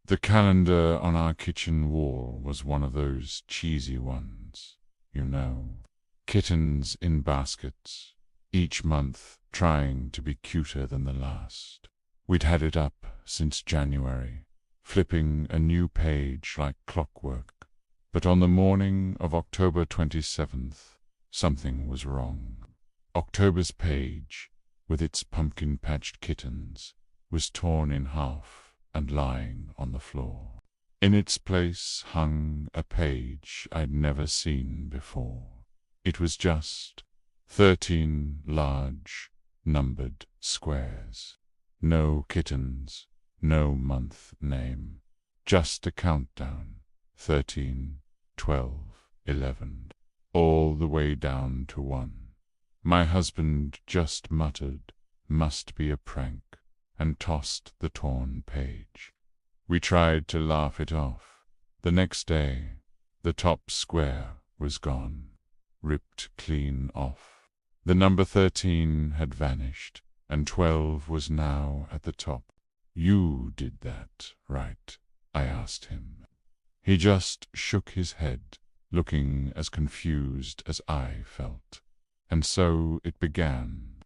The calendar on our kitchen wall was one of those cheesy ones, you know. Kittens in baskets, each month trying to be cuter than the last. We'd had it up since January, flipping a new page like clockwork. But on the morning of October 27th, something was wrong. October's page, with its pumpkin-patched kittens, was torn in half and lying on the floor. In its place hung a page I'd never seen before. It was just 13 large, numbered squares. No kittens, no month name, just a countdown, 13, 12, 11, all the way down to 1. My husband just muttered, "Must be a prank," and tossed the torn page. We tried to laugh it off. The next day, the top square was gone, ripped clean off. The number 13 had vanished, and 12 was now at the top. "You did that, right?" I asked him. He just shook his head, looking as confused as I felt. And so it began.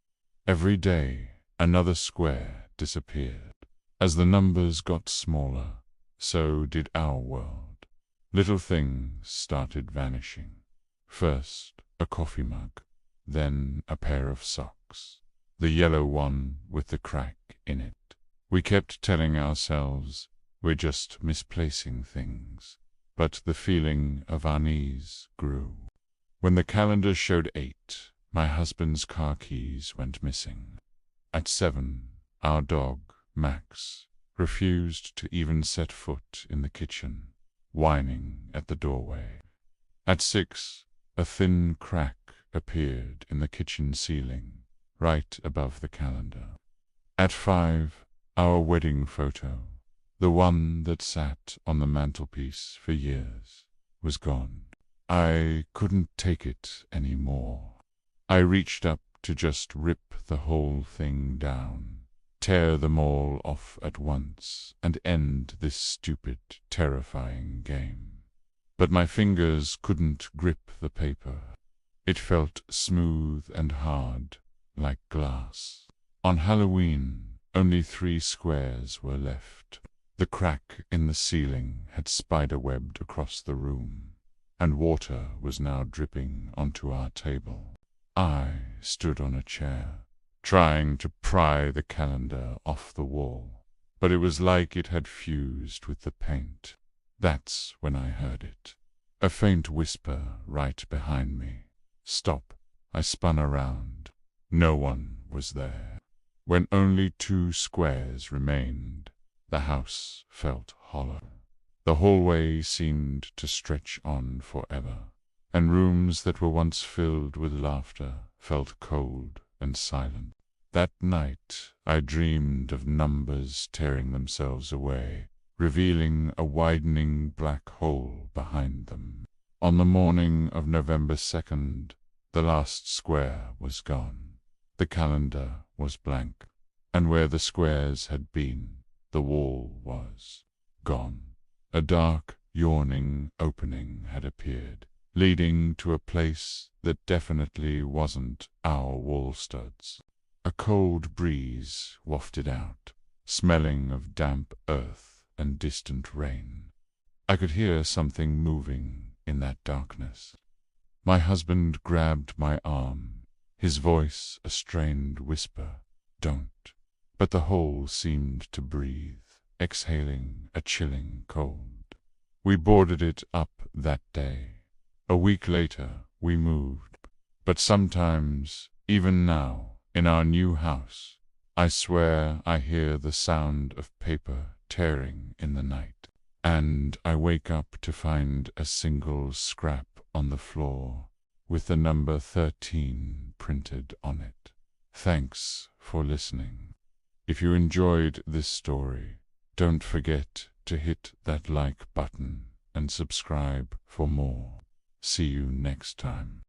Every day, another square disappeared. As the numbers got smaller, so did our world. Little things started vanishing. First, a coffee mug, then a pair of socks, the yellow one with the crack in it. We kept telling ourselves we're just misplacing things, but the feeling of unease grew. When the calendar showed 8, my husband's car keys went missing. At 7, our dog, Max, refused to even set foot in the kitchen, whining at the doorway. At 6, a thin crack appeared in the kitchen ceiling, right above the calendar. At 5, our wedding photo, the one that sat on the mantelpiece for years, was gone. I couldn't take it any more. I reached up to just rip the whole thing down, tear them all off at once, and end this stupid, terrifying game. But my fingers couldn't grip the paper. It felt smooth and hard, like glass. On Halloween, only 3 squares were left. The crack in the ceiling had spiderwebbed across the room, and water was now dripping onto our table. I stood on a chair, trying to pry the calendar off the wall, but it was like it had fused with the paint. That's when I heard it. A faint whisper right behind me. "Stop." I spun around. No one was there. When only 2 squares remained, the house felt hollow. The hallway seemed to stretch on forever, and rooms that were once filled with laughter felt cold and silent. That night I dreamed of numbers tearing themselves away, revealing a widening black hole behind them. On the morning of November 2nd, the last square was gone. The calendar was blank, and where the squares had been, the wall was gone. A dark, yawning opening had appeared, leading to a place that definitely wasn't our wall studs. A cold breeze wafted out, smelling of damp earth and distant rain. I could hear something moving in that darkness. My husband grabbed my arm, his voice a strained whisper, "Don't." But the hole seemed to breathe, exhaling a chilling cold. We boarded it up that day. A week later, we moved. But sometimes, even now, in our new house, I swear I hear the sound of paper tearing in the night. And I wake up to find a single scrap on the floor with the number 13 printed on it. Thanks for listening. If you enjoyed this story, don't forget to hit that like button and subscribe for more. See you next time.